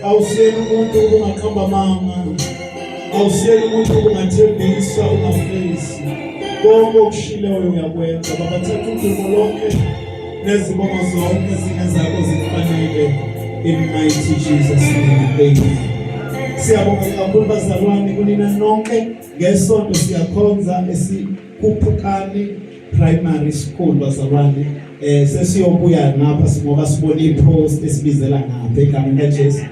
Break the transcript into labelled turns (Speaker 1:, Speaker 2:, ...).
Speaker 1: Awusiyeli umuntu ungakhamba manga, awusiyeli umuntu ungathembisa ungafeyisi. Konke okushileyo uyakwenza. Baba, thatha udumo lonke nezibongo zonke zingezakho zifanele. In mighty Jesus name, amen. Siyabonga kakhulu bazalwane kunina nonke. Ngesonto siyakhonza esikhuphukani primary school bazalwane. Sesiyobuya ngapha ngoba sibona ipost esibizela ngapha egameni kaJesu.